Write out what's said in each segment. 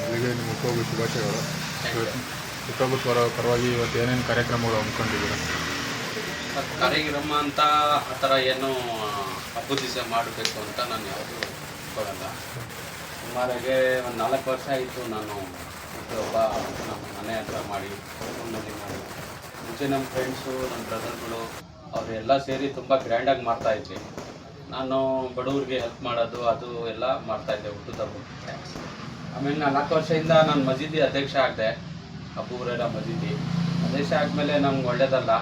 ಇಲ್ಲಿಗೆ ನಿಮ್ಮ ಹುಟ್ಟುಹಬ್ಬದ ಶುಭಾಶಯಗಳು. ಹುಟ್ಟುಹಬ್ಬದ ಪರವಾಗಿ ಇವತ್ತು ಏನೇನು ಕಾರ್ಯಕ್ರಮಗಳು ಹಮ್ಮಿಕೊಂಡಿದ್ದೀರಾ? ಕಾರ್ಯಕ್ರಮ ಅಂತ ಆ ಥರ ಏನು ಹಬ್ಬದ ದಿವಸ ಮಾಡಬೇಕು ಅಂತ ನಾನು ಯಾವುದು ಕೊಡಲ್ಲ. ಸುಮಾರಾಗೆ ಒಂದು 4 ವರ್ಷ ಆಯಿತು ನಾನು ಹುಟ್ಟುಹಬ್ಬ ನಮ್ಮ ಮನೆ ಹತ್ರ ಮಾಡಿ ಕುಟುಂಬದಲ್ಲಿ ಮಾಡಿ. ಮುಂಚೆ ನಮ್ಮ ಫ್ರೆಂಡ್ಸು ನಮ್ಮ ಬ್ರದರ್ಗಳು ಅವರೆಲ್ಲ ಸೇರಿ ತುಂಬ ಗ್ರ್ಯಾಂಡಾಗಿ ಮಾಡ್ತಾಯಿದ್ವಿ. ನಾನು ಬಡವ್ರಿಗೆ ಹೆಲ್ಪ್ ಮಾಡೋದು ಅದು ಎಲ್ಲ ಮಾಡ್ತಾಯಿದ್ದೆ ಹುಟ್ಟುದ ಹಬ್ಬಕ್ಕೆ. ಆಮೇಲೆ 4 ವರ್ಷದಿಂದ ನಾನು ಮಸೀದಿ ಅಧ್ಯಕ್ಷ ಆಗಿದೆ, ಅಬೂ ಹುರೈರಾ ಮಸೀದಿ ಅಧ್ಯಕ್ಷ ಆದಮೇಲೆ ನಮ್ಗೆ ಒಳ್ಳೇದಲ್ಲ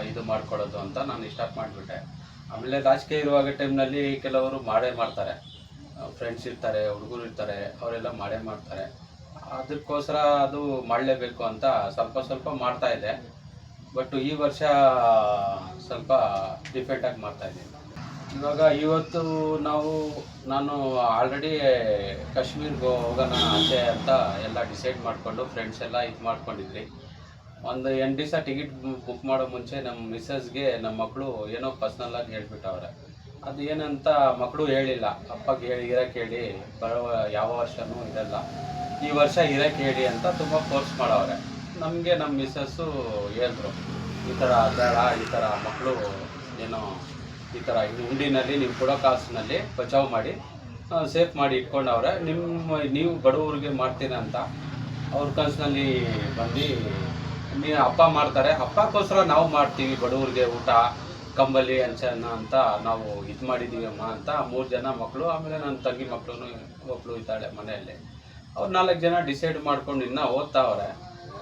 ಇದು ಮಾಡ್ಕೊಳ್ಳೋದು ಅಂತ ನಾನು ಸ್ಟಾಪ್ ಮಾಡಿಬಿಟ್ಟೆ. ಆಮೇಲೆ ರಾಜಕೀಯ ಇರುವಾಗ ಟೈಮ್ನಲ್ಲಿ ಕೆಲವರು ಮಾಡೇ ಮಾಡ್ತಾರೆ, ಫ್ರೆಂಡ್ಸ್ ಇರ್ತಾರೆ, ಹುಡುಗರು ಇರ್ತಾರೆ, ಅವರೆಲ್ಲ ಮಾಡೇ ಮಾಡ್ತಾರೆ. ಅದಕ್ಕೋಸ್ಕರ ಅದು ಮಾಡಲೇಬೇಕು ಅಂತ ಸ್ವಲ್ಪ ಮಾಡ್ತಾಯಿದ್ದೆ. ಬಟ್ ಈ ವರ್ಷ ಸ್ವಲ್ಪ ಡಿಫೆಕ್ಟಾಗಿ ಮಾಡ್ತಾಯಿದ್ದೀನಿ. ಇವಾಗ ಇವತ್ತು ನಾನು ಆಲ್ರೆಡಿ ಕಾಶ್ಮೀರ್ಗೆ ಹೋಗೋಣ ಆಸೆ ಅಂತ ಎಲ್ಲ ಡಿಸೈಡ್ ಮಾಡಿಕೊಂಡು ಫ್ರೆಂಡ್ಸ್ ಎಲ್ಲ ಇದು ಮಾಡ್ಕೊಂಡಿದ್ರಿ. ಒಂದು 8 ದಿವಸ ಟಿಕೆಟ್ ಬುಕ್ ಮಾಡೋ ಮುಂಚೆ ನಮ್ಮ ಮಿಸ್ಸಸ್ಗೆ ನಮ್ಮ ಮಕ್ಕಳು ಏನೋ ಪರ್ಸ್ನಲ್ಲಾಗಿ ಹೇಳ್ಬಿಟ್ಟವ್ರೆ. ಅದು ಏನಂತ ಮಕ್ಕಳು ಹೇಳಿಲ್ಲ, ಅಪ್ಪಗೆ ಇರೋಕ್ಕೆ ಹೇಳಿ ಬರೋ ಯಾವ ವರ್ಷವೂ ಇರಲ್ಲ, ಈ ವರ್ಷ ಇರೋಕ್ಕೆ ಹೇಳಿ ಅಂತ ತುಂಬ ಫೋರ್ಸ್ ಮಾಡವ್ರೆ. ನಮಗೆ ನಮ್ಮ ಮಿಸ್ಸಸ್ಸು ಹೇಳಿದ್ರು, ಈ ಥರ ಬೇಡ, ಈ ಥರ ಮಕ್ಕಳು ಏನೋ ಈ ಥರ ಹುಂಡಿನಲ್ಲಿ ನೀವು ಕೊಡೋ ಕಾಸಿನಲ್ಲಿ ಬಚಾವ್ ಮಾಡಿ ಸೇಫ್ ಮಾಡಿ ಇಟ್ಕೊಂಡವ್ರೆ, ನೀವು ಬಡವ್ರಿಗೆ ಮಾಡ್ತೀರ ಅಂತ ಅವ್ರ ಕನಸಿನಲ್ಲಿ ಬಂದು ನೀವು ಹಬ್ಬ ಮಾಡ್ತಾರೆ, ಹಬ್ಬಕ್ಕೋಸ್ಕರ ನಾವು ಮಾಡ್ತೀವಿ, ಬಡವ್ರಿಗೆ ಊಟ ಕಂಬಲಿ ಅಂಚನ ಅಂತ ನಾವು ಇದು ಮಾಡಿದ್ದೀವಿ ಅಮ್ಮ ಅಂತ 3 ಜನ ಮಕ್ಕಳು, ಆಮೇಲೆ ನನ್ನ ತಂಗಿ ಮಕ್ಕಳು ಒಬ್ಬಳು ಇದ್ದಾಳೆ ಮನೆಯಲ್ಲಿ, ಅವ್ರು 4 ಜನ ಡಿಸೈಡ್ ಮಾಡ್ಕೊಂಡು ಇನ್ನೂ ಓದ್ತಾವ್ರೆ.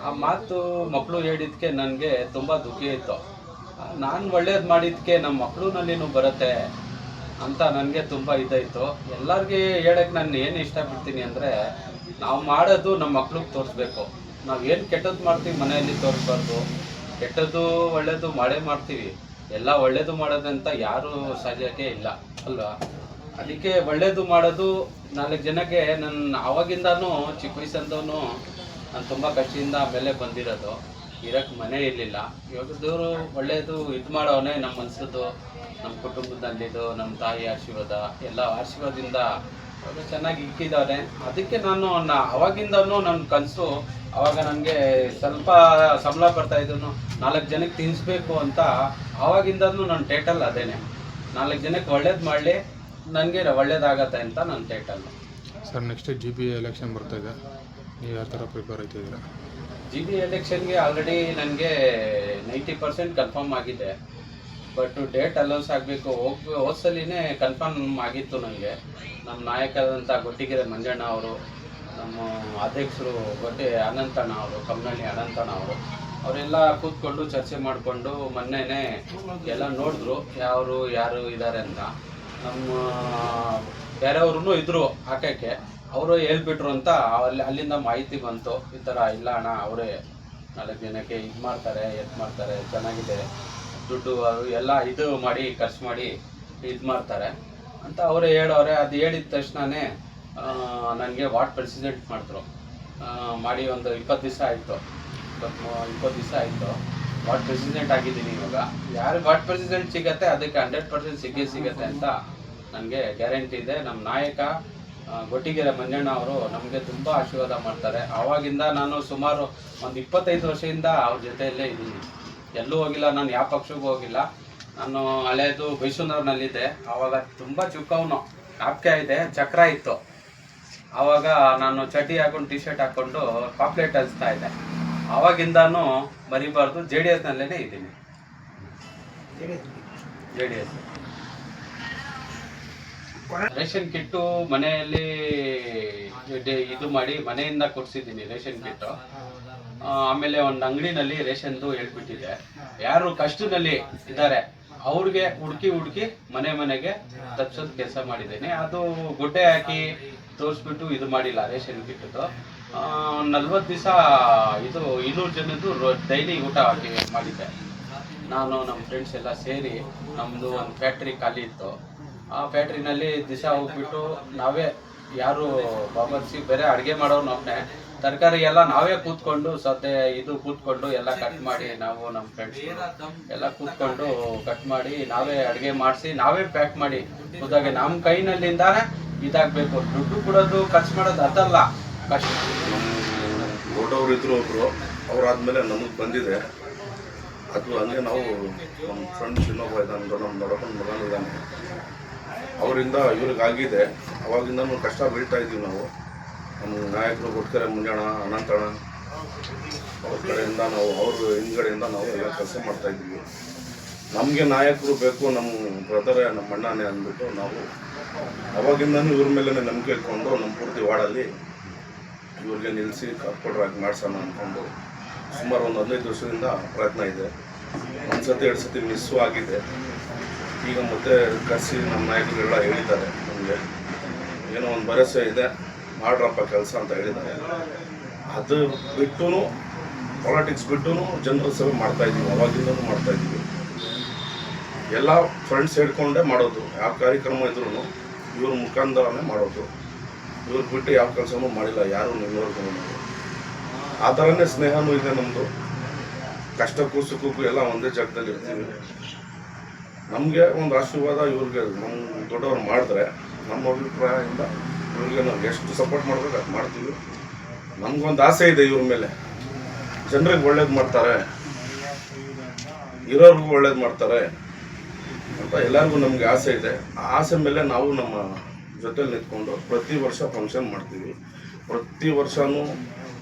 ಆ ಮಾತು ಮಕ್ಕಳು ಹೇಳಿದ್ದಕ್ಕೆ ನನಗೆ ತುಂಬ ದುಃಖ ಇತ್ತು. ನಾನು ಒಳ್ಳೇದು ಮಾಡಿದ್ದಕ್ಕೆ ನಮ್ಮ ಮಕ್ಕಳುನಲ್ಲಿನೂ ಬರುತ್ತೆ ಅಂತ ನನಗೆ ತುಂಬ ಇದಾಯಿತು. ಎಲ್ಲರಿಗೆ ಹೇಳಕ್ಕೆ ನಾನು ಏನು ಇಷ್ಟಪಡ್ತೀನಿ ಅಂದರೆ, ನಾವು ಮಾಡೋದು ನಮ್ಮ ಮಕ್ಳಿಗೆ ತೋರಿಸ್ಬೇಕು. ನಾವು ಏನು ಕೆಟ್ಟದ್ದು ಮಾಡ್ತೀವಿ ಮನೆಯಲ್ಲಿ ತೋರಿಸ್ಬಾರ್ದು, ಕೆಟ್ಟದ್ದು ಒಳ್ಳೇದು ಮಾಡೇ ಮಾಡ್ತೀವಿ. ಎಲ್ಲ ಒಳ್ಳೇದು ಮಾಡೋದಂತ ಯಾರೂ ಸಾಧ್ಯತೆ ಇಲ್ಲ ಅಲ್ವಾ? ಅದಕ್ಕೆ ಒಳ್ಳೇದು ಮಾಡೋದು 4 ಜನಕ್ಕೆ. ನನ್ನ ಆವಾಗಿಂದನೂ ಚಿಕ್ಕ ವಯಸ್ಸಂದವನು ನಾನು ತುಂಬ ಕಷ್ಟದಿಂದ ಮೇಲೆ ಬಂದಿರೋದು, ಇರೋಕ್ಕೆ ಮನೆ ಇರಲಿಲ್ಲ. ಇವಾಗ ದೇವರು ಒಳ್ಳೆಯದು ಇದು ಮಾಡೋವನೇ, ನಮ್ಮ ಮನಸ್ಸದ್ದು, ನಮ್ಮ ಕುಟುಂಬದಲ್ಲಿದ್ದು, ನಮ್ಮ ತಾಯಿ ಆಶೀರ್ವಾದ ಎಲ್ಲ ಆಶೀರ್ವಾದದಿಂದ ಅವರು ಚೆನ್ನಾಗಿ ಇಕ್ಕಿದ್ದಾರೆ. ಅದಕ್ಕೆ ನಾನು ಅವಾಗಿಂದನೂ ನನ್ನ ಕನಸು, ಆವಾಗ ನನಗೆ ಸ್ವಲ್ಪ ಸಂಬಳ ಬರ್ತಾಯಿದ್ದನು, 4 ಜನಕ್ಕೆ ತಿನ್ನಿಸ್ಬೇಕು ಅಂತ. ಆವಾಗಿಂದನೂ ನನ್ನ ಟೈಟಲ್ ಅದೇನೆ, 4 ಜನಕ್ಕೆ ಒಳ್ಳೇದು ಮಾಡಲಿ, ನನಗೆ ಒಳ್ಳೇದಾಗತ್ತೆ ಅಂತ ನನ್ನ title. Sir, next GB election ಬರ್ತಾಯಿದೆ, ನೀವು ಯಾವ ಥರ ಪ್ರಿಪೇರ್ ಆಗ್ತಿದ್ದೀರಾ? GB ಎಲೆಕ್ಷನ್ಗೆ ಆಲ್ರೆಡಿ ನನಗೆ 90% ಕನ್ಫರ್ಮ್ ಆಗಿದೆ. ಬಟ್ ಡೇಟ್ ಅಲೌನ್ಸ್ ಆಗಬೇಕು. ಹೋದ್ಸಲಿನೇ ಕನ್ಫರ್ಮ್ ಆಗಿತ್ತು ನನಗೆ. ನಮ್ಮ ನಾಯಕರಾದಂಥ ಗೊಟ್ಟಿಗೆರೆ ಮಂಜಣ್ಣ ಅವರು, ನಮ್ಮ ಅಧ್ಯಕ್ಷರು ಅನಂತಣ್ಣ ಅವರು, ಕಮ್ಮನಹಳ್ಳಿ ಅನಂತಣ್ಣ ಅವರು, ಅವರೆಲ್ಲ ಕೂತ್ಕೊಂಡು ಚರ್ಚೆ ಮಾಡಿಕೊಂಡು ಮೊನ್ನೆನೇ ಎಲ್ಲ ನೋಡಿದ್ರು ಯಾರು ಇದ್ದಾರೆ ಅಂತ. ನಮ್ಮ ಬೇರೆಯವ್ರೂ ಇದ್ದರು ಹಾಕೋಕ್ಕೆ, ಅವರು ಹೇಳ್ಬಿಟ್ರು ಅಂತ ಅಲ್ಲಿಂದ ಮಾಹಿತಿ ಬಂತು. ಈ ಥರ ಇಲ್ಲ ಅಣ್ಣ, ಅವರೇ 4 ಜನಕ್ಕೆ ಇದು ಮಾಡ್ತಾರೆ, ಮಾಡ್ತಾರೆ, ಚೆನ್ನಾಗಿದೆ, ದುಡ್ಡು ಎಲ್ಲ ಇದು ಮಾಡಿ ಖರ್ಚು ಮಾಡಿ ಇದು ಮಾಡ್ತಾರೆ ಅಂತ ಅವರೇ ಹೇಳೋರೆ. ಅದು ಹೇಳಿದ ತಕ್ಷಣವೇ ನನಗೆ ವಾರ್ಡ್ ಪ್ರೆಸಿಡೆಂಟ್ ಮಾಡಿದ್ರು. ಮಾಡಿ ಒಂದು 20 ದಿವಸ ಆಯಿತು, 20 ದಿವಸ ಆಯಿತು. ವಾರ್ಡ್ ಪ್ರೆಸಿಡೆಂಟ್ ಆಗಿದ್ದೀನಿ. ಇವಾಗ ಯಾರು ವಾರ್ಡ್ ಪ್ರೆಸಿಡೆಂಟ್ ಸಿಗತ್ತೆ ಅದಕ್ಕೆ 100% ಸಿಗತ್ತೆ ಅಂತ ನನಗೆ ಗ್ಯಾರಂಟಿ ಇದೆ. ನಮ್ಮ ನಾಯಕ ಗೊಟ್ಟಿಗೆರೆ ಮಂಜಣ್ಣ ಅವರು ನಮಗೆ ತುಂಬ ಆಶೀರ್ವಾದ ಮಾಡ್ತಾರೆ. ಆವಾಗಿಂದ ನಾನು ಸುಮಾರು ಒಂದು 25 ವರ್ಷದಿಂದ ಅವ್ರ ಜೊತೆಯಲ್ಲೇ ಇದ್ದೀನಿ, ಎಲ್ಲೂ ಹೋಗಿಲ್ಲ, ನಾನು ಯಾವ ಪಕ್ಷಕ್ಕೂ ಹೋಗಿಲ್ಲ. ನಾನು ಹಳೇದು ಬೈಸೂರಿನಲ್ಲಿದ್ದೆ, ಆವಾಗ ತುಂಬ ಚಿಕ್ಕವನು, ನಾಪ್ಕೆ ಇದೆ, ಚಕ್ರ ಇತ್ತು. ಆವಾಗ ನಾನು ಚಡ್ಡಿ ಹಾಕೊಂಡು T-ಶರ್ಟ್ ಹಾಕ್ಕೊಂಡು ಪಾಪ್ಲೆಟ್ ಹಚ್ತಾ ಇದ್ದೆ. ಆವಾಗಿಂದನೂ ಮರಿಬಾರ್ದು, JDSನಲ್ಲೇ ಇದ್ದೀನಿ. JDS ರೇಷನ್ ಕಿಟ್ಟು ಮನೆಯಲ್ಲಿ ಇದು ಮಾಡಿ ಮನೆಯಿಂದ ಕೊಡ್ಸಿದ್ದೀನಿ ರೇಷನ್ ಕಿಟ್ಟು. ಆಮೇಲೆ ಒಂದು ಅಂಗಡಿನಲ್ಲಿ ರೇಷನ್ದು ಹೇಳ್ಬಿಟ್ಟಿದೆ, ಯಾರು ಕಷ್ಟದಲ್ಲಿ ಇದ್ದಾರೆ ಅವ್ರಿಗೆ ಹುಡುಕಿ ಮನೆಗೆ ತಪ್ಪಿಸೋದು ಕೆಲಸ ಮಾಡಿದ್ದೀನಿ. ಅದು ಗುಡ್ಡೆ ಹಾಕಿ ತೋರಿಸ್ಬಿಟ್ಟು ಇದು ಮಾಡಿಲ್ಲ ರೇಷನ್ ಕಿಟ್ಟದು. 40 ದಿವಸ ಇದು 200 ಜನದ್ದು ಡೈಲಿ ಊಟ ಹಾಕಿ ಮಾಡಿದ್ದೆ ನಾನು. ನಮ್ಮ ಫ್ರೆಂಡ್ಸ್ ಎಲ್ಲ ಸೇರಿ ನಮ್ಮದು ಒಂದು ಫ್ಯಾಕ್ಟ್ರಿ ಖಾಲಿ ಇತ್ತು, ಆ ಫ್ಯಾಕ್ಟ್ರಿನಲ್ಲಿ ದಿವಸ ಹೋಗ್ಬಿಟ್ಟು ನಾವೇ, ಯಾರು ಬಾಬರ್ಸಿ ಬೇರೆ ಅಡುಗೆ ಮಾಡೋರು ಒಬ್ಬನೇ, ತರಕಾರಿ ಎಲ್ಲ ನಾವೇ ಕೂತ್ಕೊಂಡು ಕೂತ್ಕೊಂಡು ಎಲ್ಲ ಕಟ್ ಮಾಡಿ, ನಾವು ನಮ್ಮ ಫ್ರೆಂಡ್ಸ್ ಎಲ್ಲ ಕೂತ್ಕೊಂಡು ಕಟ್ ಮಾಡಿ ನಾವೇ ಅಡುಗೆ ಮಾಡಿಸಿ ನಾವೇ ಪ್ಯಾಕ್ ಮಾಡಿ ಖುದ್ದಾಗೆ ನಮ್ಮ ಕೈನಲ್ಲಿಂದಾನೆ ಇದಾಗಬೇಕು. ದುಡ್ಡು ಕೊಡೋದು ಖರ್ಚು ಮಾಡೋದು ಅದಲ್ಲ, ಆಕಾಶ ನಮ್ಮ ದೊಡ್ಡವರು ಇದ್ರು ಒಬ್ಬರು, ಅವರಾದ್ಮೇಲೆ ನಮಗೆ ಬಂದಿದೆ. ಅದು ಹಂಗೆ ನಾವು ನಮ್ಮ ಫ್ರೆಂಡ್ಸ್ ಇನ್ನೊಬ್ಬ ಇದ್ದಾನೆ, ನಮ್ಮ ದೊಡ್ಡಪ್ಪನ ಮಗನೂ ಇದ್ದಾನೆ, ಅವರಿಂದ ಇವ್ರಿಗಾಗಿದೆ. ಅವಾಗಿಂದನೂ ಕಷ್ಟ ಬೀಳ್ತಾ ಇದ್ದೀವಿ ನಾವು. ನಮ್ಮ ನಾಯಕರು ಕೊಟ್ಕೆರೆ ಮುಂಜಾಣ, ಅನಂತಣ್ಣ ಅವ್ರ ಕಡೆಯಿಂದ ನಾವು, ಅವ್ರ ಹಿಂದ್ಗಡೆಯಿಂದ ನಾವು ಎಲ್ಲ ಕೆಲಸ ಮಾಡ್ತಾಯಿದ್ದೀವಿ. ನಮಗೆ ನಾಯಕರು ಬೇಕು, ನಮ್ಮ ಬ್ರದರೇ, ನಮ್ಮ ಅಣ್ಣನೇ ಅಂದ್ಬಿಟ್ಟು ನಾವು ಅವಾಗಿಂದನೂ ಇವ್ರ ಮೇಲೆ ನಂಬಿಕೆ ಇಟ್ಕೊಂಡು ನಮ್ಮ ಪೂರ್ತಿ ವಾರ್ಡಲ್ಲಿ ಇವ್ರಿಗೆ ನಿಲ್ಲಿಸಿ ಕಾರ್ಪೊರೇಟ್ರಾಗಿ ಮಾಡ್ಸೋಣ ಅಂದ್ಕೊಂಡು ಸುಮಾರು ಒಂದು 15 ವರ್ಷದಿಂದ ಪ್ರಯತ್ನ ಇದೆ. ಒಂದು ಸತಿ 2 ಸತಿ ಮಿಸ್ಸು ಆಗಿದೆ. ಈಗ ಮತ್ತೆ ಕರೆಸಿ ನಮ್ಮ ನಾಯಕರುಗಳೆಲ್ಲ ಹೇಳಿದ್ದಾರೆ, ನಮಗೆ ಏನೋ ಒಂದು ಭರವಸೆ ಇದೆ, ಮಾಡ್ರಪ್ಪ ಕೆಲಸ ಅಂತ ಹೇಳಿದ್ದಾರೆ. ಅದು ಬಿಟ್ಟು ಪಾಲಿಟಿಕ್ಸ್ ಬಿಟ್ಟು ಜನರ ಸೇವೆ ಮಾಡ್ತಾಯಿದ್ದೀವಿ, ಅವಾಗಿಂದನೂ ಮಾಡ್ತಾಯಿದ್ದೀವಿ. ಎಲ್ಲ ಫ್ರೆಂಡ್ಸ್ ಹೇಳ್ಕೊಂಡೇ ಮಾಡೋದು, ಯಾವ ಕಾರ್ಯಕ್ರಮ ಇದ್ರೂ ಇವ್ರ ಮುಖಾಂತರನೇ ಮಾಡೋದು. ಇವ್ರು ಬಿಟ್ಟು ಯಾವ ಕೆಲಸನೂ ಮಾಡಿಲ್ಲ ಯಾರು ನಿಮ್ಮವರೆಗೂ. ಆ ಥರನೇ ಸ್ನೇಹನೂ ಇದೆ ನಮ್ಮದು. ಕಷ್ಟಕ್ಕೂ ಸುಖಕ್ಕೂ ಎಲ್ಲ ಒಂದೇ ಜಾಗದಲ್ಲಿ ಇರ್ತೀವಿ. ನಮಗೆ ಒಂದು ಆಶೀರ್ವಾದ ಇವ್ರಿಗೆ ನಮ್ಮ ದೊಡ್ಡವ್ರು ಮಾಡಿದ್ರೆ, ನಮ್ಮ ಅಭಿಪ್ರಾಯದಿಂದ ಇವ್ರಿಗೆ ನಾವು ಎಷ್ಟು ಸಪೋರ್ಟ್ ಮಾಡ್ಬೇಕು ಅದು ಮಾಡ್ತೀವಿ. ನಮಗೊಂದು ಆಸೆ ಇದೆ ಇವ್ರ ಮೇಲೆ, ಜನರಿಗೆ ಒಳ್ಳೇದು ಮಾಡ್ತಾರೆ, ಇರೋರ್ಗೂ ಒಳ್ಳೇದು ಮಾಡ್ತಾರೆ ಅಂತ ಎಲ್ಲರಿಗೂ ನಮಗೆ ಆಸೆ ಇದೆ. ಆ ಆಸೆ ಮೇಲೆ ನಾವು ನಮ್ಮ ಜೊತೆಲಿ ನಿಂತ್ಕೊಂಡು ಪ್ರತಿ ವರ್ಷ ಫಂಕ್ಷನ್ ಮಾಡ್ತೀವಿ. ಪ್ರತಿ ವರ್ಷವೂ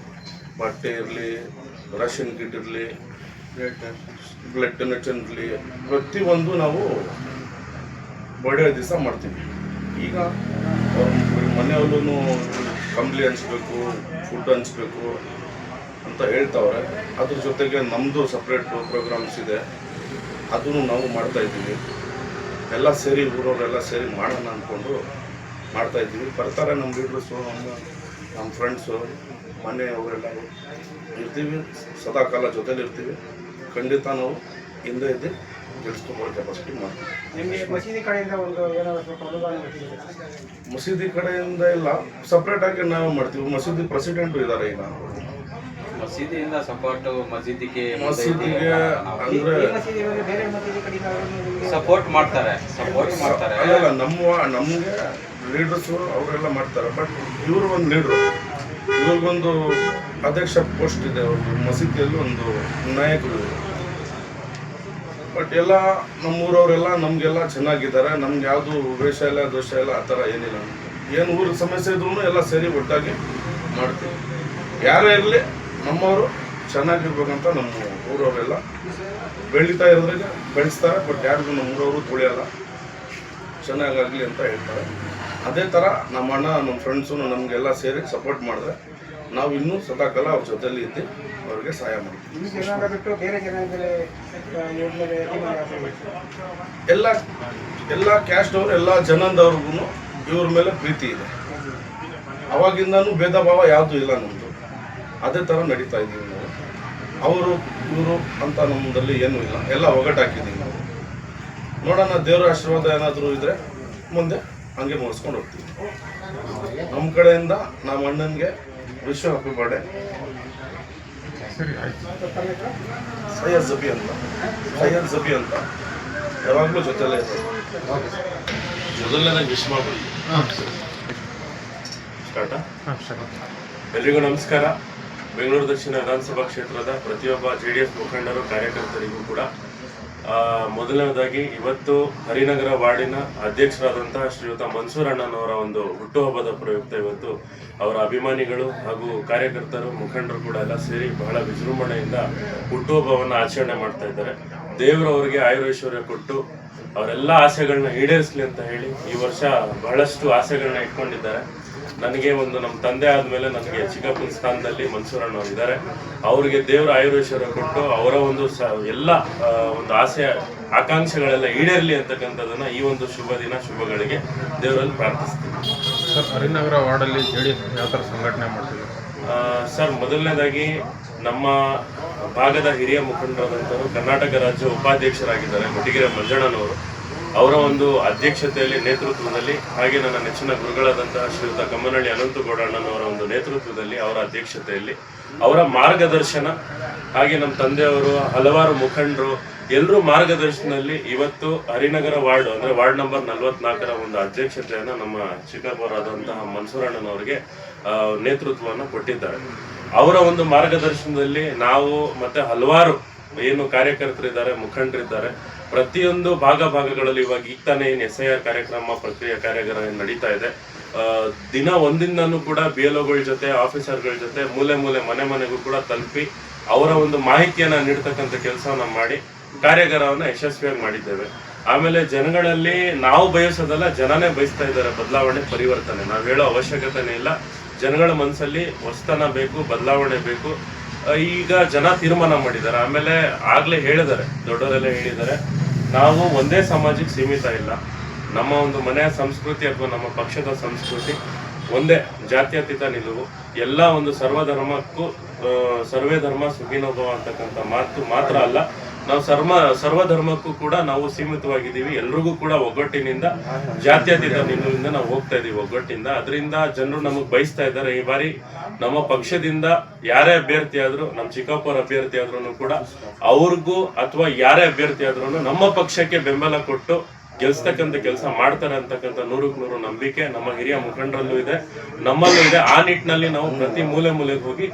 ಬಟ್ಟೆ ಇರಲಿ, ರೇಷನ್ ಕಿಟ್ ಇರಲಿ, ಬ್ಲಡ್ ಡೊನೇಷನ್ ಇರಲಿ, ಪ್ರತಿಯೊಂದು ನಾವು ಬರ್ಡೇ ದಿವಸ ಮಾಡ್ತೀವಿ. ಈಗ ಮನೆಯಲ್ಲೂ ಕಂಬ್ಲಿ ಹಂಚ್ಬೇಕು, ಫುಡ್ ಹಂಚ್ಬೇಕು ಅಂತ ಹೇಳ್ತಾವ್ರೆ. ಅದ್ರ ಜೊತೆಗೆ ನಮ್ಮದು ಸಪ್ರೇಟ್ ಪ್ರೋಗ್ರಾಮ್ಸ್ ಇದೆ, ಅದನ್ನು ನಾವು ಮಾಡ್ತಾಯಿದ್ದೀವಿ. ಎಲ್ಲ ಸೇರಿ ಊರವರೆಲ್ಲ ಸೇರಿ ಮಾಡೋಣ ಅಂದ್ಕೊಂಡು ಮಾಡ್ತಾಯಿದ್ದೀವಿ. ಬರ್ತಾರೆ ನಮ್ಮ ಲೀಡ್ರಸ್ಸು, ನಮ್ಮ ಫ್ರೆಂಡ್ಸು, ಮನೆಯವರೆಲ್ಲರೂ ಇರ್ತೀವಿ, ಸದಾಕಾಲ ಜೊತೆಲಿ ಇರ್ತೀವಿ. ಖಂಡಿತ ನಾವು ಹಿಂದೆ ಇದ್ದು ಗೆಲ್ಸ್ಕೊಬೋದು ಕೆಪಾಸಿಟಿ ಮಾಡ್ತೀವಿ. ನಿಮಗೆ ಮಸೀದಿ ಕಡೆಯಿಂದ ಒಂದು ಏನಾದರೂ ಸ್ವಲ್ಪ ಅನುದಾನ ಸಿಗುತ್ತೆ? ಮಸೀದಿ ಕಡೆಯಿಂದ ಇಲ್ಲ, ಸಪ್ರೇಟಾಗಿ ನಾವು ಮಾಡ್ತೀವಿ. ಮಸೀದಿ ಪ್ರೆಸಿಡೆಂಟು ಇದ್ದಾರೆ ಈಗ. ಮಸೀದಿಯಿಂದ ಸಪೋರ್ಟ್ ಮಸೀದಿಗೆ ಮಸೀದಿಗೆ ಅಂದರೆ ಈ ಮಸೀದಿ ಇವಾಗ ಬೇರೆ ಮಸೀದಿ ಕಡೆಯಿಂದ ಅವರು ನಿಮಗೆ ಸಪೋರ್ಟ್ ಮಾಡ್ತಾರೆ. ಅಲ್ಲ, ನಮಗೆ ಲೀಡರ್ಸು ಅವರೆಲ್ಲ ಮಾಡ್ತಾರೆ. ಬಟ್ ಇವರು ಒಂದು ಲೀಡ್ರು, ಇವ್ರಿಗೊಂದು ಅಧ್ಯಕ್ಷ ಪೋಸ್ಟ್ ಇದೆ, ಒಂದು ಮಸೀದಿಯಲ್ಲಿ ಒಂದು ನಾಯಕರು. ಬಟ್ ಎಲ್ಲ ನಮ್ಮೂರವರೆಲ್ಲ ನಮಗೆಲ್ಲ ಚೆನ್ನಾಗಿದ್ದಾರೆ. ನಮ್ಗೆ ಯಾವುದು ವೇಷ ಇಲ್ಲ, ದೋಷ ಇಲ್ಲ, ಆ ಥರ ಏನಿಲ್ಲ. ಏನು ಊರ ಸಮಸ್ಯೆ ಇದ್ರೂ ಎಲ್ಲ ಸೇರಿ ಒಟ್ಟಾಗಿ ಮಾಡ್ತೀವಿ. ಯಾರೇ ಇರಲಿ ನಮ್ಮವರು ಚೆನ್ನಾಗಿರ್ಬೇಕಂತ ನಮ್ಮ ಊರವರೆಲ್ಲ ಬೆಳೀತಾ ಇರೋದ್ರಿಗೆ ಬೆಳೆಸ್ತಾರೆ. ಬಟ್ ಯಾರಿಗೂ ನಮ್ಮ ಊರವರು ತುಳಿಯಲ್ಲ, ಚೆನ್ನಾಗಾಗಲಿ ಅಂತ ಹೇಳ್ತಾರೆ. ಅದೇ ಥರ ನಮ್ಮ ಅಣ್ಣ, ನಮ್ಮ ಫ್ರೆಂಡ್ಸು ನಮಗೆಲ್ಲ ಸೇರಿ ಸಪೋರ್ಟ್ ಮಾಡಿದ್ರೆ ನಾವು ಇನ್ನೂ ಸದಾಕಾಲ ಅವ್ರ ಜೊತೆಲಿ ಇದ್ದು ಅವ್ರಿಗೆ ಸಹಾಯ ಮಾಡ್ತೀವಿ. ಈ ಜನಾಂಗ ಬಿಟ್ಟು ಬೇರೆ ಜನಾಂಗದಲ್ಲಿ ಎಲ್ಲ ಕ್ಯಾಸ್ಟ್ ಅವರು, ಎಲ್ಲ ಜನಾಂಗದವ್ರಿಗೂ ಇವ್ರ ಮೇಲೆ ಪ್ರೀತಿ ಇದೆ. ಅವಾಗಿಂದನೂ ಭೇದ ಭಾವ ಯಾವುದೂ ಇಲ್ಲ ನಮ್ಮದು. ಅದೇ ಥರ ನಡೀತಾ ಇದ್ದೀವಿ ನಾವು. ಅವರು ಇವರು ಅಂತ ನಮ್ಮದಲ್ಲಿ ಏನೂ ಇಲ್ಲ, ಎಲ್ಲ ಒಗ್ಗಟ್ಟಾಕಿದ್ದೀವಿ ನಾವು. ನೋಡೋಣ, ದೇವರ ಆಶೀರ್ವಾದ ಏನಾದರೂ ಇದ್ದರೆ ಮುಂದೆ ಹಂಗೆ ಮುಗಿಸ್ಕೊಂಡು ಹೋಗ್ತೀವಿ. ನಮ್ಮ ಕಡೆಯಿಂದ ನಮ್ಮ ಅಣ್ಣನಿಗೆ ವಿಶ್ ಹ್ಯಾಪಿ ಬರ್ಡೇ. ಸರಿ, ಆಯ್ತು. ಸೈಯದ್ ಜಬಿ ಅಂತ ಯಾವಾಗಲೂ ಜೊತೆಲೇ ಇರ್ತಾರೆ. ಮೊದಲನೇದಾಗಿ ವಿಶ್ ಮಾಡ್ಬೋದು. ಹಾಂ ಸರಿ. ಸ್ಟಾರ್ಟಾ? ಹಾಂ ಸರಿ. ಎಲ್ರಿಗೂ ನಮಸ್ಕಾರ. ಬೆಂಗಳೂರು ದಕ್ಷಿಣ ವಿಧಾನಸಭಾ ಕ್ಷೇತ್ರದ ಪ್ರತಿಯೊಬ್ಬ JDS ಮುಖಂಡರು, ಕಾರ್ಯಕರ್ತರಿಗೂ ಕೂಡ ಮೊದಲನೇದಾಗಿ ಇವತ್ತು ಹರಿನಗರ ವಾರ್ಡಿನ ಅಧ್ಯಕ್ಷರಾದಂತಹ ಶ್ರೀಯುತ ಮನ್ಸೂರ್ ಅಣ್ಣನವರ ಒಂದು ಹುಟ್ಟುಹಬ್ಬದ ಪ್ರಯುಕ್ತ ಇವತ್ತು ಅವರ ಅಭಿಮಾನಿಗಳು ಹಾಗೂ ಕಾರ್ಯಕರ್ತರು, ಮುಖಂಡರು ಕೂಡ ಎಲ್ಲ ಸೇರಿ ಬಹಳ ವಿಜೃಂಭಣೆಯಿಂದ ಹುಟ್ಟುಹಬ್ಬವನ್ನು ಆಚರಣೆ ಮಾಡ್ತಾ ಇದ್ದಾರೆ. ದೇವರು ಅವರಿಗೆ ಆಯುರ್ಐಶ್ವರ್ಯ ಕೊಟ್ಟು ಅವರೆಲ್ಲ ಆಸೆಗಳನ್ನ ಈಡೇರಿಸಲಿ ಅಂತ ಹೇಳಿ ಈ ವರ್ಷ ಬಹಳಷ್ಟು ಆಸೆಗಳನ್ನ ಇಟ್ಕೊಂಡಿದ್ದಾರೆ. ನನಗೆ ಒಂದು ನಮ್ಮ ತಂದೆ ಆದಮೇಲೆ ನನಗೆ ಚಿಕ್ಕಪ್ಪನ ಸ್ಥಾನದಲ್ಲಿ ಮನ್ಸೂರ್ ಅಣ್ಣವ್ರು ಇದ್ದಾರೆ. ಅವರಿಗೆ ದೇವರ ಆಯುರ್ವೇಶ್ವರ ಕೊಟ್ಟು ಅವರ ಒಂದು ಎಲ್ಲ ಒಂದು ಆಸೆ ಆಕಾಂಕ್ಷೆಗಳೆಲ್ಲ ಈಡೇರಲಿ ಅಂತಕ್ಕಂಥದ್ದನ್ನ ಈ ಒಂದು ಶುಭ ದಿನ ಶುಭಗಳಿಗೆ ದೇವರಲ್ಲಿ ಪ್ರಾರ್ಥಿಸ್ತೀನಿ. ಸರ್, ಹರಿನಗರ ವಾರ್ಡಲ್ಲಿ JDS ಯಾವ ಥರ ಸಂಘಟನೆ ಮಾಡ್ತಿದ್ದಾರೆ? ಸರ್, ಮೊದಲನೇದಾಗಿ ನಮ್ಮ ಭಾಗದ ಹಿರಿಯ ಮುಖಂಡರಾದಂಥವರು ಕರ್ನಾಟಕ ರಾಜ್ಯ ಉಪಾಧ್ಯಕ್ಷರಾಗಿದ್ದಾರೆ ಮುಟ್ಟಿಗೆರೆ ಮಂಜಣ್ಣನವರು. ಅವರ ಒಂದು ಅಧ್ಯಕ್ಷತೆಯಲ್ಲಿ, ನೇತೃತ್ವದಲ್ಲಿ, ಹಾಗೆ ನನ್ನ ನೆಚ್ಚಿನ ಗುರುಗಳಾದಂತಹ ಶ್ರೀಯುತ ಕಮ್ಮನಹಳ್ಳಿ ಅನಂತಗೌಡ ಅಣ್ಣನವರ ಒಂದು ನೇತೃತ್ವದಲ್ಲಿ, ಅವರ ಅಧ್ಯಕ್ಷತೆಯಲ್ಲಿ, ಅವರ ಮಾರ್ಗದರ್ಶನ, ಹಾಗೆ ನಮ್ಮ ತಂದೆಯವರು, ಹಲವಾರು ಮುಖಂಡರು ಎಲ್ಲರೂ ಮಾರ್ಗದರ್ಶನದಲ್ಲಿ ಇವತ್ತು ಹರಿನಗರ ವಾರ್ಡ್ ಅಂದರೆ ವಾರ್ಡ್ ನಂಬರ್ 44ರ ಒಂದು ಅಧ್ಯಕ್ಷತೆಯನ್ನು ನಮ್ಮ ಚಿಕ್ಕಪ್ಪರಾದಂತಹ ಮನ್ಸೂರ್ ಅಣ್ಣನವರಿಗೆ ನೇತೃತ್ವವನ್ನು ಕೊಟ್ಟಿದ್ದಾರೆ. ಅವರ ಒಂದು ಮಾರ್ಗದರ್ಶನದಲ್ಲಿ ನಾವು ಮತ್ತೆ ಹಲವಾರು ಏನು ಕಾರ್ಯಕರ್ತರಿದ್ದಾರೆ, ಮುಖಂಡರಿದ್ದಾರೆ, ಪ್ರತಿಯೊಂದು ಭಾಗಗಳಲ್ಲಿ ಇವಾಗ ಈಗ ತಾನೇ ಏನು SIR ಕಾರ್ಯಕ್ರಮ ಪ್ರಕ್ರಿಯೆ ಕಾರ್ಯಾಗಾರ ನಡೀತಾ ಇದೆ. ದಿನ ಒಂದಿಂದನೂ ಕೂಡ BLOಗಳ ಜೊತೆ, ಆಫೀಸರ್ಗಳ ಜೊತೆ ಮೂಲೆ ಮನೆಗೂ ಕೂಡ ತಲುಪಿ ಅವರ ಒಂದು ಮಾಹಿತಿಯನ್ನ ನೀಡ್ತಕ್ಕಂಥ ಕೆಲಸವನ್ನ ಮಾಡಿ ಕಾರ್ಯಾಗಾರವನ್ನ ಯಶಸ್ವಿಯಾಗಿ ಮಾಡಿದ್ದೇವೆ. ಆಮೇಲೆ ಜನಗಳಲ್ಲಿ ನಾವು ಬಯಸೋದಲ್ಲ, ಜನನೇ ಬಯಸ್ತಾ ಇದ್ದಾರೆ ಬದಲಾವಣೆ, ಪರಿವರ್ತನೆ. ನಾವು ಹೇಳೋ ಅವಶ್ಯಕತೆನೇ ಇಲ್ಲ. ಜನಗಳ ಮನಸ್ಸಲ್ಲಿ ಹೊಸತನ ಬೇಕು, ಬದಲಾವಣೆ ಬೇಕು. ಈಗ ಜನ ತೀರ್ಮಾನ ಮಾಡಿದ್ದಾರೆ. ಆಮೇಲೆ ಆಗ್ಲೇ ಹೇಳಿದ್ದಾರೆ, ದೊಡ್ಡವರೆಲ್ಲ ಹೇಳಿದ್ದಾರೆ, ನಾವು ಒಂದೇ ಸಮಾಜಕ್ಕೆ ಸೀಮಿತ ಇಲ್ಲ. ನಮ್ಮ ಒಂದು ಮನೆಯ ಸಂಸ್ಕೃತಿ ಅಥವಾ ನಮ್ಮ ಪಕ್ಷದ ಸಂಸ್ಕೃತಿ ಒಂದೇ, ಜಾತ್ಯತೀತ ನಿಲುವು. ಎಲ್ಲ ಒಂದು ಸರ್ವಧರ್ಮಕ್ಕೂ ಸರ್ವೇ ಧರ್ಮ ಸುಖಿನೋ ಭವ ಅಂತಕ್ಕಂಥ ಮಾತು ಮಾತ್ರ ಅಲ್ಲ, ನಾವು ಸರ್ವಧರ್ಮಕ್ಕೂ ಕೂಡ ನಾವು ಸೀಮಿತವಾಗಿದ್ದೀವಿ. ಎಲ್ರಿಗೂ ಕೂಡ ಒಗ್ಗಟ್ಟಿನಿಂದ, ಜಾತ್ಯತೀತ ನಿಲುವಿಂದ ನಾವು ಹೋಗ್ತಾ ಇದೀವಿ, ಒಗ್ಗಟ್ಟಿಂದ. ಅದರಿಂದ ಜನರು ನಮಗೆ ಬಯಸ್ತಾ ಇದ್ದಾರೆ. ಈ ಬಾರಿ ನಮ್ಮ ಪಕ್ಷದಿಂದ ಯಾರೇ ಅಭ್ಯರ್ಥಿ ಆದ್ರೂ, ನಮ್ಮ ಚಿಕ್ಕಪ್ಪರ ಅಭ್ಯರ್ಥಿ ಆದ್ರೂ ಕೂಡ ಅವ್ರಿಗೂ ಅಥವಾ ಯಾರೇ ಅಭ್ಯರ್ಥಿ ಆದ್ರೂ ನಮ್ಮ ಪಕ್ಷಕ್ಕೆ ಬೆಂಬಲ ಕೊಟ್ಟು ಗೆಲ್ಸ್ತಕ್ಕಂಥ ಕೆಲಸ ಮಾಡ್ತಾರೆ ಅಂತಕ್ಕಂಥ 100% ನಂಬಿಕೆ ನಮ್ಮ ಹಿರಿಯ ಮುಖಂಡರಲ್ಲೂ ಇದೆ, ನಮ್ಮಲ್ಲೂ ಇದೆ. ಆ ನಿಟ್ಟಿನಲ್ಲಿ ನಾವು ಪ್ರತಿ ಮೂಲೆಗೆ ಹೋಗಿ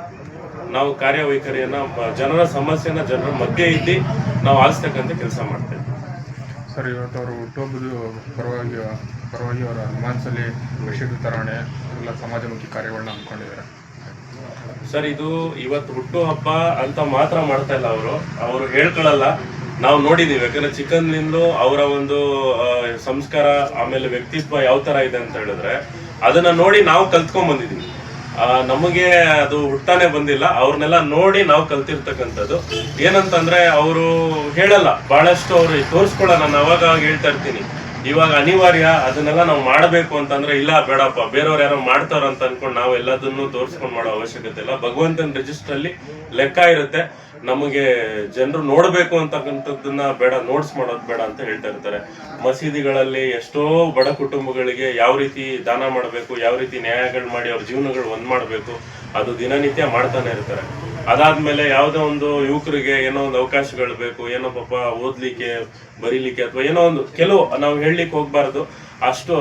ನಾವು ಕಾರ್ಯವೈಖರಿಯನ್ನ, ಜನರ ಸಮಸ್ಯೆನ ಜನರ ಮಧ್ಯೆ ಇದ್ದು ನಾವು ಆಲಿಸ್ತಕ್ಕಂಥ ಕೆಲಸ ಮಾಡ್ತೇವೆ. ಸರ್, ಇವತ್ತು ಅವರು ಹುಟ್ಟುಹಬ್ಬದ ಪರವಾಗಿ ಅವರ ಹನುಮಾನ್ಸಲ್ಲಿ ಬೆಡ್ಶೀಟ್ ವಿತರಣೆ ಎಲ್ಲ ಸಮಾಜಮುಖಿ ಕಾರ್ಯಗಳನ್ನ ಹಮ್ಮಿಕೊಂಡಿದ್ದಾರೆ. ಸರ್, ಇದು ಇವತ್ತು ಹುಟ್ಟು ಹಬ್ಬ ಅಂತ ಮಾತ್ರ ಮಾಡ್ತಾ ಇಲ್ಲ, ಅವರು ಹೇಳ್ಕೊಳ್ಳಲ್ಲ. ನಾವು ನೋಡಿದೀವಿ, ಯಾಕಂದ್ರೆ ಚಿಕ್ಕಂದಿನಿಂದಲೂ ಅವರ ಒಂದು ಸಂಸ್ಕಾರ ಆಮೇಲೆ ವ್ಯಕ್ತಿತ್ವ ಯಾವ ತರ ಇದೆ ಅಂತ ಹೇಳಿದ್ರೆ ಅದನ್ನ ನೋಡಿ ನಾವು ಕಲ್ತ್ಕೊಂಡ್ ಬಂದಿದೀವಿ. ನಮಗೆ ಅದು ಹುಟ್ಟಾನೆ ಬಂದಿಲ್ಲ, ಅವ್ರನ್ನೆಲ್ಲ ನೋಡಿ ನಾವು ಕಲ್ತಿರ್ತಕ್ಕಂಥದ್ದು. ಏನಂತಂದ್ರೆ ಅವರು ಹೇಳಲ್ಲ, ಬಹಳಷ್ಟು ಅವ್ರು ತೋರಿಸ್ಕೊಳ್ಳಲ್ಲ. ನಾನು ಅವಾಗ ಹೇಳ್ತಾ ಇರ್ತೀನಿ, ಇವಾಗ ಅನಿವಾರ್ಯ ಅದನ್ನೆಲ್ಲ ನಾವು ಮಾಡಬೇಕು ಅಂತಂದ್ರೆ ಇಲ್ಲ ಬೇಡಪ್ಪ, ಬೇರೆಯವ್ರು ಯಾರೋ ಮಾಡ್ತಾರ ಅಂತ ಅನ್ಕೊಂಡು ನಾವು ಎಲ್ಲದನ್ನು ತೋರಿಸ್ಕೊಂಡು ಮಾಡೋ ಅವಶ್ಯಕತೆ ಇಲ್ಲ. ಭಗವಂತನ ರಿಜಿಸ್ಟರ್ ಅಲ್ಲಿ ಲೆಕ್ಕ ಇರುತ್ತೆ. ನಮಗೆ ಜನರು ನೋಡ್ಬೇಕು ಅಂತಕ್ಕಂಥದ್ದನ್ನ ಬೇಡ, ನೋಟ್ಸ್ ಮಾಡೋದು ಬೇಡ ಅಂತ ಹೇಳ್ತಾ ಇರ್ತಾರೆ. ಮಸೀದಿಗಳಲ್ಲಿ ಎಷ್ಟೋ ಬಡ ಕುಟುಂಬಗಳಿಗೆ ಯಾವ ರೀತಿ ದಾನ ಮಾಡಬೇಕು, ಯಾವ ರೀತಿ ನ್ಯಾಯಗಳು ಮಾಡಿ ಅವ್ರ ಜೀವನಗಳು ಒಂದ್ ಮಾಡಬೇಕು, ಅದು ದಿನನಿತ್ಯ ಮಾಡ್ತಾನೆ ಇರ್ತಾರೆ. ಅದಾದ್ಮೇಲೆ ಯಾವುದೋ ಒಂದು ಯುವಕರಿಗೆ ಏನೋ ಒಂದು ಅವಕಾಶಗಳು ಬೇಕು, ಏನೋ ಪಾಪ ಓದ್ಲಿಕ್ಕೆ ಬರೀಲಿಕ್ಕೆ ಅಥವಾ ಏನೋ ಒಂದು ಕೆಲವು ನಾವು ಹೇಳಲಿಕ್ಕೆ ಹೋಗ್ಬಾರ್ದು, ಅಷ್ಟು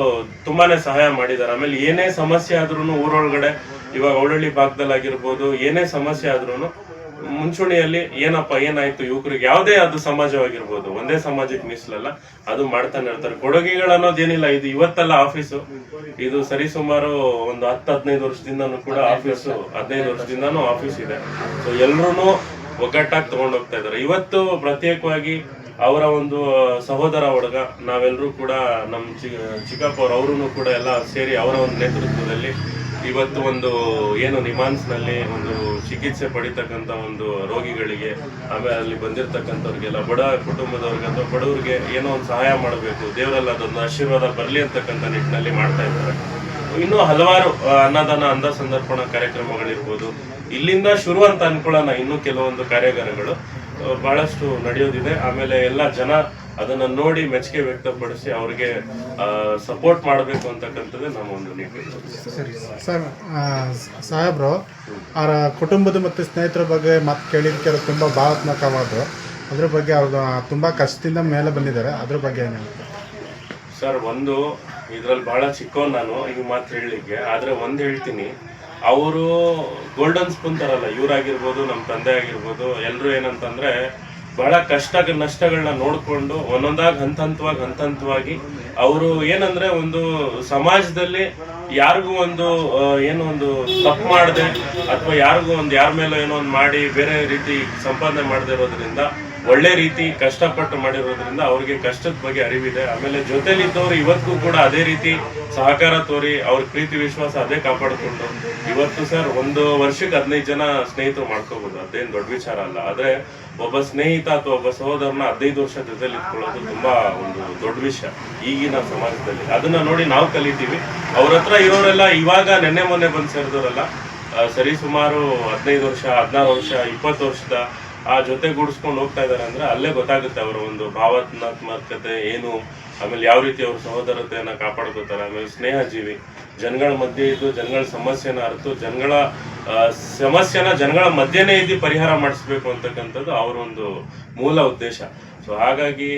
ತುಂಬಾನೇ ಸಹಾಯ ಮಾಡಿದ್ದಾರೆ. ಆಮೇಲೆ ಏನೇ ಸಮಸ್ಯೆ ಆದ್ರೂ ಊರೊಳಗಡೆ, ಇವಾಗ ಔಡಳ್ಳಿ ಭಾಗದಲ್ಲಾಗಿರ್ಬೋದು, ಏನೇ ಸಮಸ್ಯೆ ಆದ್ರೂ ಮುಂಚೂಣಿಯಲ್ಲಿ ಏನಪ್ಪ ಏನಾಯ್ತು ಯುವಕರಿಗೆ, ಯಾವುದೇ ಅದು ಸಮಾಜವಾಗಿರ್ಬೋದು, ಒಂದೇ ಸಮಾಜಕ್ಕೆ ಮೀಸಲಲ್ಲ, ಅದು ಮಾಡ್ತಾನೆ ಇರ್ತಾರೆ. ಕೊಡುಗೆಗಳು ಅನ್ನೋದೇನಿಲ್ಲ, ಇದು ಇವತ್ತಲ್ಲ ಆಫೀಸು, ಇದು ಸರಿಸುಮಾರು ಒಂದು 10-15 ವರ್ಷದಿಂದನೂ ಕೂಡ ಆಫೀಸು, 15 ವರ್ಷದಿಂದನೂ ಆಫೀಸ್ ಇದೆ. ಸೊ ಎಲ್ರೂ ಒಗ್ಗಟ್ಟಾಗಿ ತಗೊಂಡು ಹೋಗ್ತಾ ಇದ್ದಾರೆ. ಇವತ್ತು ಪ್ರತ್ಯೇಕವಾಗಿ ಅವರ ಒಂದು ಸಹೋದರ ಒಳಗ ನಾವೆಲ್ಲರೂ ಕೂಡ ನಮ್ಮ ಚಿಕ್ಕಪ್ಪ ಅವರು ಕೂಡ ಎಲ್ಲ ಸೇರಿ ಅವರ ಒಂದು ನೇತೃತ್ವದಲ್ಲಿ ಇವತ್ತು ಒಂದು ಏನು ನಿಮಾನ್ಸ್ನಲ್ಲಿ ಒಂದು ಚಿಕಿತ್ಸೆ ಪಡಿತಕ್ಕಂಥ ಒಂದು ರೋಗಿಗಳಿಗೆ, ಆಮೇಲೆ ಅಲ್ಲಿ ಬಂದಿರತಕ್ಕಂಥವ್ರಿಗೆಲ್ಲ, ಬಡ ಕುಟುಂಬದವ್ರಿಗೆ ಅಥವಾ ಬಡವರಿಗೆ ಏನೋ ಒಂದು ಸಹಾಯ ಮಾಡಬೇಕು, ದೇವರೆಲ್ಲ ಅದೊಂದು ಆಶೀರ್ವಾದ ಬರಲಿ ಅಂತಕ್ಕಂಥ ನಿಟ್ಟಿನಲ್ಲಿ ಮಾಡ್ತಾ ಇದ್ದಾರೆ. ಇನ್ನೂ ಹಲವಾರು ಅನ್ನದಾನ, ಅಂಧ ಸಂದರ್ಪಣಾ ಕಾರ್ಯಕ್ರಮಗಳಿರ್ಬೋದು, ಇಲ್ಲಿಂದ ಶುರು ಅಂತ ಅನ್ಕೊಳ್ಳೋಣ. ಇನ್ನೂ ಕೆಲವೊಂದು ಕಾರ್ಯಾಗಾರಗಳು ಬಹಳಷ್ಟು ನಡೆಯೋದಿದೆ. ಆಮೇಲೆ ಎಲ್ಲ ಜನ ಅದನ್ನ ನೋಡಿ ಮೆಚ್ಚುಗೆ ವ್ಯಕ್ತಪಡಿಸಿ ಅವ್ರಿಗೆ ಸಪೋರ್ಟ್ ಮಾಡಬೇಕು ಅಂತಕ್ಕಂಥದ್ದು ನಮ್ಮ ಒಂದು ನೀತಿ. ಸರ್, ಸಾಹೇಬ್ರು ಅವರ ಕುಟುಂಬದ ಮತ್ತು ಸ್ನೇಹಿತರ ಬಗ್ಗೆ ಮಾತು ಕೇಳಿದ್ದಕ್ಕೆ ಅದು ತುಂಬ ಭಾವನಾತ್ಮಕವಾದ, ಅದ್ರ ಬಗ್ಗೆ ಅವರು ತುಂಬ ಕಷ್ಟದಿಂದ ಮೇಲೆ ಬಂದಿದ್ದಾರೆ, ಅದ್ರ ಬಗ್ಗೆ ಏನು? ಸರ್, ಒಂದು ಇದ್ರಲ್ಲಿ ಬಹಳ ಚಿಕ್ಕವನು ನಾನು ಈ ಮಾತು ಹೇಳಲಿಕ್ಕೆ, ಆದರೆ ಒಂದು ಹೇಳ್ತೀನಿ, ಅವರು ಗೋಲ್ಡನ್ ಸ್ಪೂನ್ ತರಲ್ಲ. ಇವರಾಗಿರ್ಬೋದು, ನಮ್ಮ ತಂದೆ ಆಗಿರ್ಬೋದು, ಎಲ್ಲರೂ ಏನಂತಂದ್ರೆ ಬಹಳ ನಷ್ಟಗಳನ್ನ ನೋಡ್ಕೊಂಡು ಒಂದೊಂದಾಗಿ ಹಂತವಾಗಿ ಅವರು ಏನಂದ್ರೆ ಒಂದು ಸಮಾಜದಲ್ಲಿ ಯಾರಿಗೂ ಒಂದು ಏನೋ ಒಂದು ತಪ್ಪು ಮಾಡದೆ ಅಥವಾ ಯಾರಿಗೂ ಒಂದು ಯಾರ ಮೇಲೆ ಏನೋ ಒಂದು ಮಾಡಿ ಬೇರೆ ರೀತಿ ಸಂಪಾದನೆ ಮಾಡದೇ ಇರೋದ್ರಿಂದ, ಒಳ್ಳೆ ರೀತಿ ಕಷ್ಟಪಟ್ಟು ಮಾಡಿರೋದ್ರಿಂದ ಅವ್ರಿಗೆ ಕಷ್ಟದ ಬಗ್ಗೆ ಅರಿವಿದೆ. ಆಮೇಲೆ ಜೊತೆಲಿದ್ದವ್ರು ಇವತ್ತಿಗೂ ಕೂಡ ಅದೇ ರೀತಿ ಸಹಕಾರ ತೋರಿ ಅವ್ರ ಪ್ರೀತಿ ವಿಶ್ವಾಸ ಅದೇ ಕಾಪಾಡಿಕೊಂಡು ಇವತ್ತು ಸರ್ ಒಂದು ವರ್ಷಕ್ಕೆ 15 ಜನ ಸ್ನೇಹಿತರು ಮಾಡ್ಕೋಬಹುದು, ಅದೇನು ದೊಡ್ಡ ವಿಚಾರ ಅಲ್ಲ. ಆದ್ರೆ ಒಬ್ಬ ಸ್ನೇಹಿತ ಅಥವಾ ಒಬ್ಬ ಸಹೋದರನ 15 ವರ್ಷ ಜೊತೆಲಿ ಇಟ್ಕೊಳ್ಳೋದು ತುಂಬಾ ಒಂದು ದೊಡ್ಡ ವಿಷಯ ಈಗಿನ ಸಮಾಜದಲ್ಲಿ. ಅದನ್ನ ನೋಡಿ ನಾವು ಕಲಿತೀವಿ. ಅವ್ರ ಹತ್ರ ಇರೋರೆಲ್ಲ ಇವಾಗ ನೆನ್ನೆ ಮೊನ್ನೆ ಬಂದು ಸೇರಿದವರಲ್ಲ, ಸರಿ ಸುಮಾರು 15 ವರ್ಷ, 16 ವರ್ಷ, 20 ವರ್ಷದ ಆ ಜೊತೆಗೂಡಿಸ್ಕೊಂಡು ಹೋಗ್ತಾ ಇದಾರೆ ಅಂದ್ರೆ ಅಲ್ಲೇ ಗೊತ್ತಾಗುತ್ತೆ ಅವರ ಒಂದು ಭಾವನಾತ್ಮಕತೆ ಏನು, ಆಮೇಲೆ ಯಾವ ರೀತಿ ಅವ್ರ ಸಹೋದರತೆಯನ್ನ ಕಾಪಾಡ್ಕೋತಾರೆ. ಆಮೇಲೆ ಸ್ನೇಹ ಜೀವಿ, ಜನಗಳ ಮಧ್ಯೆ ಇದ್ದು ಜನಗಳ ಸಮಸ್ಯೆನ ಅರಿತು ಜನಗಳ ಸಮಸ್ಯೆನ ಜನಗಳ ಮಧ್ಯೆನೇ ಇದ್ದು ಪರಿಹಾರ ಮಾಡಿಸ್ಬೇಕು ಅಂತಕ್ಕಂಥದ್ದು ಅವರ ಒಂದು ಮೂಲ ಉದ್ದೇಶ. ಸೊ ಹಾಗಾಗಿ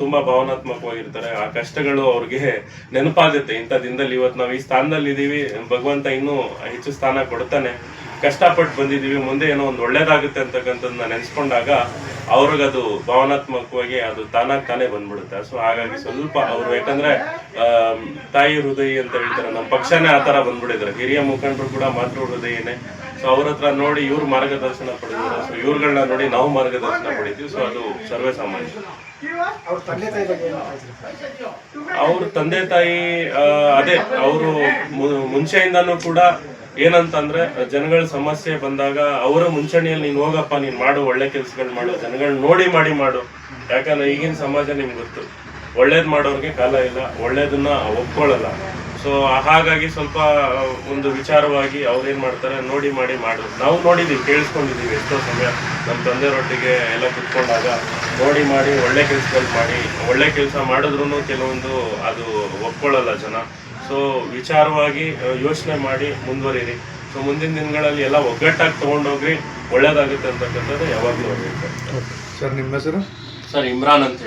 ತುಂಬಾ ಭಾವನಾತ್ಮಕವಾಗಿರ್ತಾರೆ. ಆ ಕಷ್ಟಗಳು ಅವ್ರಿಗೆ ನೆನಪಾಗುತ್ತೆ. ಇಂಥ ದಿನದಲ್ಲಿ ಇವತ್ತು ನಾವು ಈ ಸ್ಥಾನದಲ್ಲಿ ಇದ್ದೀವಿ, ಭಗವಂತ ಇನ್ನೂ ಹೆಚ್ಚು ಸ್ಥಾನ ಕೊಡ್ತಾನೆ, ಕಷ್ಟಪಟ್ಟು ಬಂದಿದ್ದೀವಿ, ಮುಂದೆ ಏನೋ ಒಂದು ಒಳ್ಳೇದಾಗುತ್ತೆ ಅಂತಕ್ಕಂಥದ್ದನ್ನ ನೆನೆಸ್ಕೊಂಡಾಗ ಅವ್ರಿಗದು ಭಾವನಾತ್ಮಕವಾಗಿ ಅದು ತಾನೇ ಬಂದ್ಬಿಡುತ್ತೆ. ಸೊ ಹಾಗಾಗಿ ಸ್ವಲ್ಪ ಅವರು, ಯಾಕಂದ್ರೆ ತಾಯಿ ಹೃದಯ ಅಂತ ಹೇಳ್ತಾರೆ, ನಮ್ಮ ಪಕ್ಷನೇ ಆ ತರ ಬಂದ್ಬಿಟ್ಟಿದ್ದಾರೆ. ಹಿರಿಯ ಮುಖಂಡರು ಕೂಡ ಮಾತೃ ಹೃದಯನೇ. ಸೊ ಅವ್ರ ಹತ್ರ ನೋಡಿ ಇವ್ರು ಮಾರ್ಗದರ್ಶನ ಪಡೆದಿದ್ದಾರೆ. ಸೊ ಇವ್ರುಗಳನ್ನ ನೋಡಿ ನಾವು ಮಾರ್ಗದರ್ಶನ ಪಡಿತೀವಿ. ಸೊ ಅದು ಸರ್ವೇ ಸಾಮಾನ್ಯ. ಅವ್ರ ತಂದೆ ತಾಯಿ ಬಗ್ಗೆ ಏನು ಹೇಳ್ತೀರಿ? ಅವ್ರ ತಂದೆ ತಾಯಿ ಅದೇ ಅವರು ಮುಂಚೆಯಿಂದಾನು ಕೂಡ ಏನಂತಂದ್ರೆ ಜನಗಳ ಸಮಸ್ಯೆ ಬಂದಾಗ ಅವರ ಮುಂಚೂಣಿಯಲ್ಲಿ ನೀನು ಹೋಗಪ್ಪ, ನೀನ್ ಮಾಡು, ಒಳ್ಳೆ ಕೆಲ್ಸಗಳು ಮಾಡು, ಜನಗಳನ್ನ ನೋಡಿ ಮಾಡು. ಯಾಕಂದ್ರೆ ಈಗಿನ ಸಮಾಜ ನಿಮ್ಗೆ ಗೊತ್ತು, ಒಳ್ಳೇದ್ ಮಾಡೋರ್ಗೆ ಕಾಲ ಇಲ್ಲ, ಒಳ್ಳೇದನ್ನ ಒಪ್ಕೊಳ್ಳಲ್ಲ. ಸೊ ಹಾಗಾಗಿ ಸ್ವಲ್ಪ ಒಂದು ವಿಚಾರವಾಗಿ ಅವ್ರೇನ್ ಮಾಡ್ತಾರೆ, ನೋಡಿ ಮಾಡು. ನಾವು ನೋಡಿದೀವಿ, ಕೇಳಿಸ್ಕೊಂಡಿದೀವಿ ಎಷ್ಟೋ ಸಮಯ ನಮ್ಮ ತಂದೆಯರೊಟ್ಟಿಗೆ ಎಲ್ಲ ಕುತ್ಕೊಂಡಾಗ ನೋಡಿ ಒಳ್ಳೆ ಕೆಲ್ಸಗಳು ಮಾಡಿ, ಒಳ್ಳೆ ಕೆಲಸ ಮಾಡಿದ್ರು ಕೆಲವೊಂದು ಅದು ಒಪ್ಕೊಳ್ಳಲ್ಲ ಜನ. ಸೊ ವಿಚಾರವಾಗಿ ಯೋಚನೆ ಮಾಡಿ ಮುಂದುವರಿರಿ. ಸೊ ಮುಂದಿನ ದಿನಗಳಲ್ಲಿ ಎಲ್ಲ ಒಗ್ಗಟ್ಟಾಗಿ ತಗೊಂಡೋಗ್ರಿ, ಒಳ್ಳೇದಾಗುತ್ತೆ ಅಂತಕ್ಕಂಥದ್ದು ಯಾವಾಗಲೂ ಹೇಳ್ತಾರೆ. ಸರ್ ನಿಮ್ಮ ಹೆಸರು? ಸರ್ ಇಮ್ರಾನ್ ಅಂತ ಹೇಳಿ.